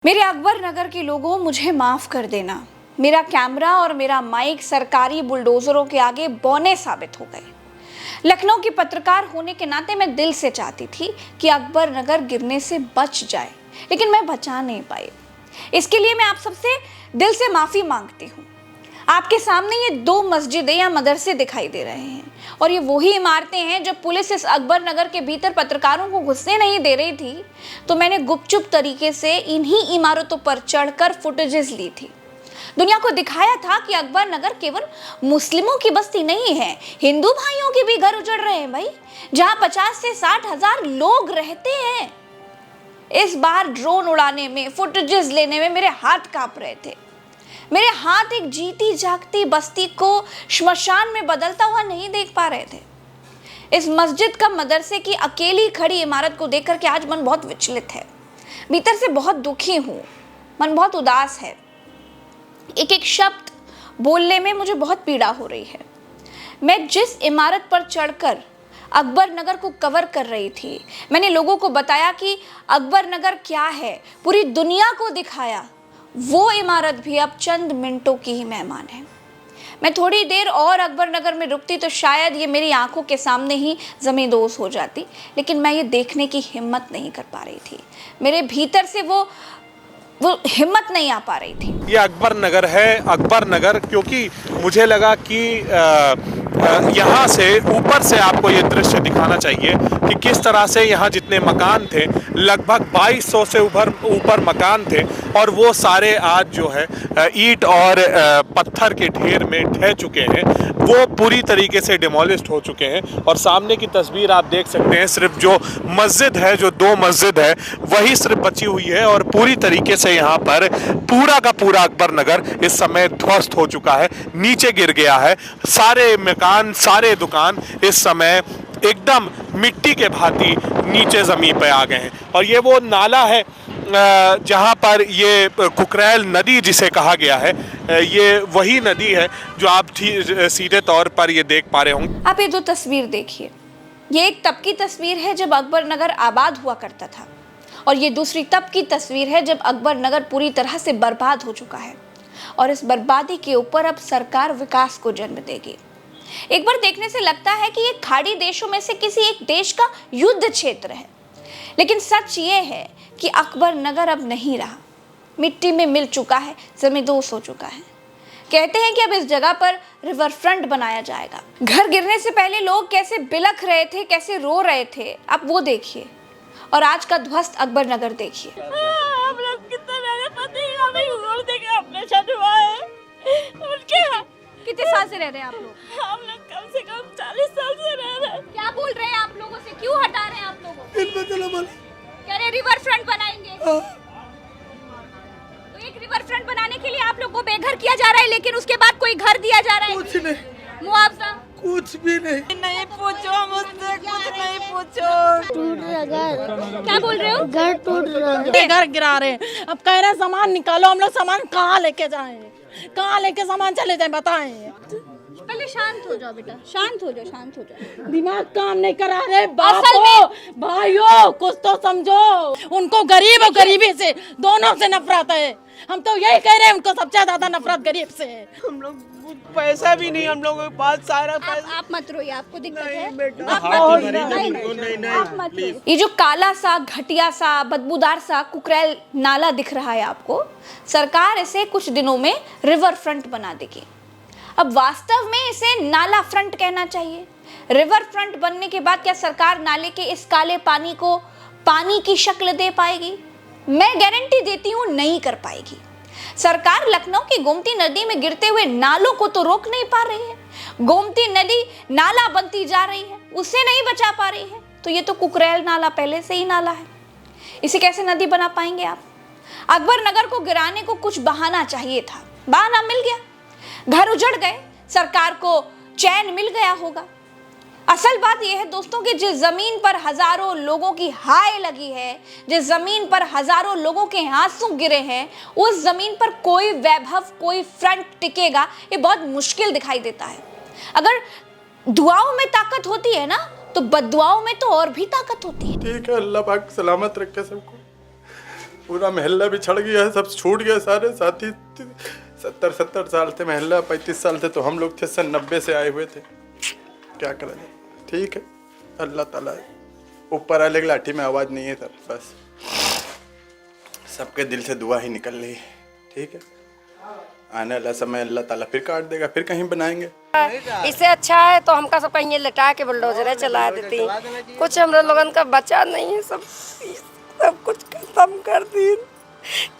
मेरे अकबर नगर के लोगों, मुझे माफ़ कर देना। मेरा कैमरा और मेरा माइक सरकारी बुलडोज़रों के आगे बौने साबित हो गए। लखनऊ की पत्रकार होने के नाते मैं दिल से चाहती थी कि अकबर नगर गिरने से बच जाए, लेकिन मैं बचा नहीं पाई। इसके लिए मैं आप सबसे दिल से माफ़ी मांगती हूँ। आपके सामने ये दो मस्जिदें या मदरसे दिखाई दे रहे हैं और ये वही इमारतें हैं जब पुलिस इस अकबर नगर के भीतर पत्रकारों को घुसने नहीं दे रही थी तो मैंने गुपचुप तरीके से इन्हीं इमारतों पर चढ़कर फुटेजेस ली थी। दुनिया को दिखाया था कि अकबर नगर केवल मुस्लिमों की बस्ती नहीं है, हिंदू भाइयों के भी घर उजड़ रहे हैं भाई, जहां 50 से 60 हजार लोग रहते हैं। इस बार ड्रोन उड़ाने में, फुटेजेस लेने में मेरे हाथ कांप रहे थे। मेरे हाथ एक जीती जागती बस्ती को श्मशान में बदलता हुआ नहीं देख पा रहे थे। इस मस्जिद का मदरसे की अकेली खड़ी इमारत को देखकर के आज मन बहुत विचलित है। भीतर से बहुत दुखी हूँ, मन बहुत उदास है। एक एक शब्द बोलने में मुझे बहुत पीड़ा हो रही है। मैं जिस इमारत पर चढ़कर अकबर नगर को कवर कर रही थी, मैंने लोगों को बताया कि अकबर नगर क्या है, पूरी दुनिया को दिखाया, वो इमारत भी अब चंद मिनटों की ही मेहमान है। मैं थोड़ी देर और अकबर नगर में रुकती तो शायद ये मेरी आंखों के सामने ही ज़मींदोज़ हो जाती, लेकिन मैं ये देखने की हिम्मत नहीं कर पा रही थी। मेरे भीतर से वो हिम्मत नहीं आ पा रही थी। ये अकबर नगर है, अकबर नगर, क्योंकि मुझे लगा कि यहाँ से ऊपर से आपको ये दृश्य दिखाना चाहिए कि किस तरह से यहाँ जितने मकान थे, लगभग 2200 से ऊपर मकान थे और वो सारे आज जो है ईंट और पत्थर के ढेर में ढह चुके हैं, वो पूरी तरीके से डिमोलिश्ड हो चुके हैं। और सामने की तस्वीर आप देख सकते हैं, सिर्फ जो मस्जिद है, जो दो मस्जिद है, वही सिर्फ बची हुई है और पूरी तरीके से यहाँ पर पूरा का पूरा अकबर नगर इस समय ध्वस्त हो चुका है, नीचे गिर गया है। सारे मकान, सारे दुकान इस समय एकदम मिट्टी के भांति नीचे ज़मीन पे आ गए हैं। और ये वो नाला है जहाँ पर ये कुकरैल नदी जिसे कहा गया है, ये वही नदी है जो आप सीधे तौर पर ये देख पा रहे होंगे। आप ये दो तस्वीर देखिए, ये एक तब की तस्वीर है जब अकबर नगर आबाद हुआ करता था और ये दूसरी तब की तस्वीर है जब अकबर नगर पूरी तरह से बर्बाद हो चुका है। और इस बर्बादी के ऊपर अब सरकार विकास को जन्म देगी। एक बार देखने से लगता है कि ये खाड़ी देशों में से किसी एक देश का युद्ध क्षेत्र है, लेकिन सच ये है कि अकबर नगर अब नहीं रहा, मिट्टी में मिल चुका है, ज़मींदोज़ हो चुका है। कहते हैं कि अब इस जगह पर रिवर फ्रंट बनाया जाएगा। घर गिरने से पहले लोग कैसे बिलख रहे थे, कैसे रो रहे थे, आप वो देखिए। और आज का ध्वस्त अकबर नगर देखिए। हम लोग कितने मेरे पति हमें छोड़ देके अपने छठवाए उनके कितने साल से रह रहे हैं आप लोग? हम लोग कम से कम 40 साल से रह रहे हैं। क्या बोल रहे हैं आप लोगों से, क्यों हटा रहे हैं आप लोगों को? कह रहे रिवर फ्रंट बनाएंगे। तो एक रिवर फ्रंट बनाने के लिए आप लोग को बेघर किया जा रहा है, लेकिन उसके बाद कोई घर दिया जा रहा है? कुछ नहीं, मुआवजा कुछ भी नहीं। नहीं पूछो मुझसे, कुछ नहीं पूछो। टूट रहा घर। क्या बोल रहे हो? घर टूट रहा है। घर गिरा रहे हैं। अब कह रहे हैं सामान निकालो, हम लोग सामान कहाँ लेके जाएं, कहाँ लेके सामान चले जाएं, बताएं। पहले शांत हो जाओ बेटा, शांत हो जाओ, शांत हो जाओ। दिमाग काम नहीं करा रहे बापों, भाइयों, कुछ तो समझो। उनको गरीब और गरीबी से दोनों से नफरत है। हम तो यही कह रहे हैं, उनको सबसे ज्यादा नफरत गरीब से है। हम लोग पैसा भी नहीं, हम लोगों के पास सारा पैसा। आप मत रोइए, आपको दिक्कत है? बेटा, आप मत रोइए। ये जो काला सा, घटिया सा, बदबूदार सा कुकरैल नाला दिख रहा है आपको, सरकार इसे कुछ दिनों में रिवर फ्रंट बना देगी। अब वास्तव में इसे नाला फ्रंट कहना चाहिए। रिवर फ्रंट बनने के बाद क्या सरकार नाले के इस काले पानी को पानी की शक्ल दे पाएगी? मैं गारंटी देती हूँ नहीं कर पाएगी। सरकार लखनऊ की गोमती नदी में गिरते हुए नालों को तो रोक नहीं पा रही है। गोमती नदी नाला बनती जा रही है, उसे नहीं बचा पा रही है। तो ये तो कुकरैल नाला पहले से ही नाला है, इसे कैसे नदी बना पाएंगे आप? अकबर नगर को गिराने को कुछ बहाना चाहिए था, बहाना मिल गया। घर उजड़ गए, सरकार को चैन मिल गया होगा। असल बात यह है दोस्तों कि जिस जमीन पर हजारों लोगों की हाय लगी है, जिस जमीन पर हजारों लोगों के आंसू गिरे हैं, उस जमीन पर कोई वैभव, कोई फ्रंट टिकेगा, ये बहुत मुश्किल दिखाई देता है। अगर दुआओं में ताकत होती है ना, तो बद्दुआओं में तो और भी ताकत होती है। ठीक है, अल्लाह पाक सलामत रखे सबको। पूरा महल्ला भी छड़ गया है, सब छूट गया सारे साथी। 70 साल थे महल्ला, 35 साल थे तो हम लोग थे, सन 90 से आए हुए थे। क्या करा जाए, ठीक है, अल्लाह ताला ऊपर वाले की लाठी में आवाज़ नहीं है सर, बस सबके दिल से दुआ ही निकल रही है, ठीक है। आने वाला समय अल्लाह ताला फिर काट देगा, फिर कहीं बनाएंगे। इससे अच्छा है तो हमका सब कहीं लटा के बुलडोजर चला देती, कुछ हम लोगों का बचा नहीं है, सब कुछ खत्म कर दी।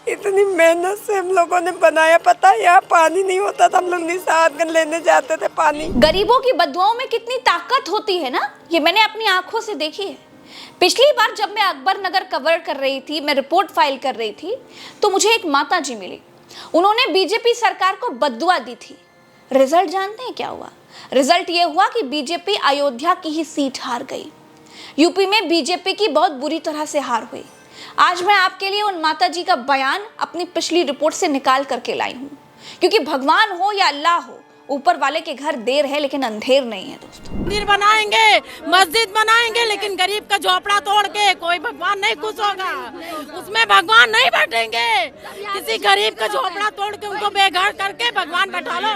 इतनी मेहनत से हम लोगों ने बनाया, पता है यहाँ पानी नहीं होता था, हम लोग निसात कर लेने जाते थे पानी। गरीबों की बदुआओं में कितनी ताकत होती है ना, ये मैंने अपनी आंखों से देखी है। पिछली बार जब मैं अकबर नगर कवर कर रही थी, मैं रिपोर्ट फाइल कर रही थी, तो मुझे एक माता जी मिली। उन्होंने बीजेपी सरकार को बद्दुआ दी थी। रिजल्ट जानते हैं क्या हुआ? रिजल्ट ये हुआ कि बीजेपी अयोध्या की ही सीट हार गई। यूपी में बीजेपी की बहुत बुरी तरह से हार हुई। आज मैं आपके लिए उन माता जी का बयान अपनी पिछली रिपोर्ट से निकाल करके लाई हूँ, क्योंकि भगवान हो या अल्लाह हो, ऊपर वाले के घर देर है लेकिन अंधेर नहीं है दोस्तों। मंदिर बनाएंगे, मस्जिद बनाएंगे, लेकिन गरीब का झोपड़ा तोड़ के कोई भगवान नहीं खुश होगा, उसमें भगवान नहीं बैठेंगे। किसी गरीब का झोपड़ा तोड़ के उनको बेघर करके भगवान बैठा लो,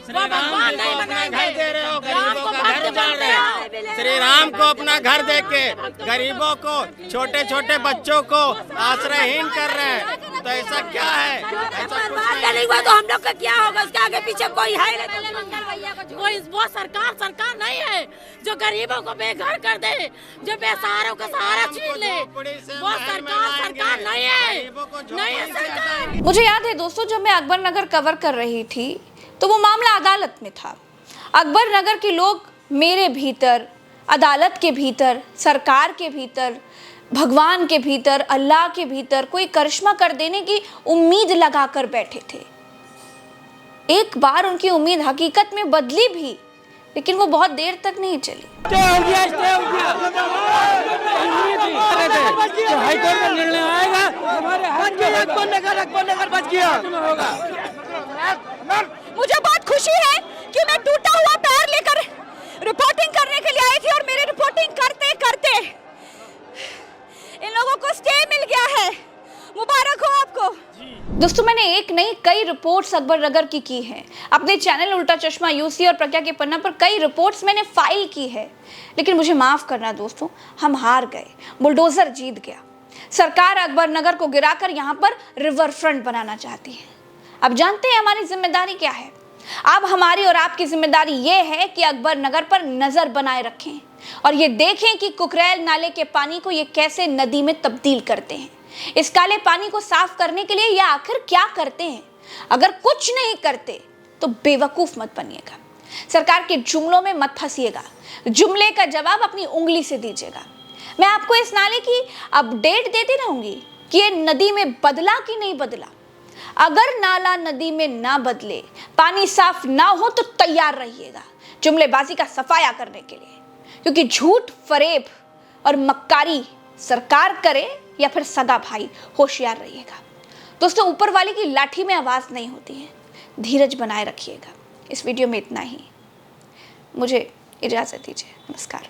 वो भगवान नहीं बनाएंगे। श्री राम को अपना घर देख के गरीबों को, छोटे छोटे बच्चों को आश्रयहीन कर रहे हैं, तो ऐसा क्या है? ऐसा नहीं हुआ तो हम लोग का क्या होगा? उसके आगे पीछे कोई है कोई वो सरकार नहीं है जो गरीबों को बेघर कर दे, जो बेसहारों का सहारा छीन ले। वो सरकार नहीं है सरकार। मुझे याद है दोस्तों, जब मैं अकबर नगर कवर कर रही थी तो वो मामला अदालत में था। अकबर नगर के लोग मेरे भीतर, अदालत के भीतर, सरकार के भीतर, भगवान के भीतर, अल्लाह के भीतर कोई करिश्मा कर देने की उम्मीद लगाकर बैठे थे। एक बार उनकी उम्मीद हकीकत में बदली भी, लेकिन वो बहुत देर तक नहीं चली। हाईकोर्ट का निर्णय आएगा, मुझे बहुत खुशी है कि मैं टूटा हुआ पैर लेकर रिपोर्टिंग करने के लिए आई थी, और मेरी रिपोर्टिंग करते करते इन लोगों को स्टे मिल गया है। मुबारक हो आपको दोस्तों। मैंने एक नहीं कई रिपोर्ट्स अकबर नगर की है। अपने चैनल उल्टा चश्मा यूसी और प्रज्ञा के पन्ना पर कई रिपोर्ट्स मैंने फाइल की है, लेकिन मुझे माफ करना दोस्तों, हम हार गए। बुलडोजर जीत गया। सरकार अकबर नगर को गिराकर यहाँ पर रिवर फ्रंट बनाना चाहती है। अब जानते हैं हमारी जिम्मेदारी क्या है। अब हमारी और आपकी जिम्मेदारी ये है कि अकबर नगर पर नजर बनाए रखें और ये देखें कि कुकरेल नाले के पानी को ये कैसे नदी में तब्दील करते हैं। इस काले पानी को साफ करने के लिए ये आखिर क्या करते हैं? अगर कुछ नहीं करते तो बेवकूफ मत बनिएगा, सरकार के जुमलों में मत फंसिएगा, जुमले का जवाब अपनी उंगली से दीजिएगा। मैं आपको इस नाले की अपडेट देती रहूंगी कि ये नदी में बदला कि नहीं बदला। अगर नाला नदी में ना बदले, पानी साफ ना हो तो तैयार रहिएगा जुमलेबाजी का सफाया करने के लिए, क्योंकि झूठ, फरेब और मक्कारी सरकार करे या फिर सगा भाई, होशियार रहिएगा दोस्तों। ऊपर वाले की लाठी में आवाज नहीं होती है, धीरज बनाए रखिएगा। इस वीडियो में इतना ही, मुझे इजाजत दीजिए, नमस्कार।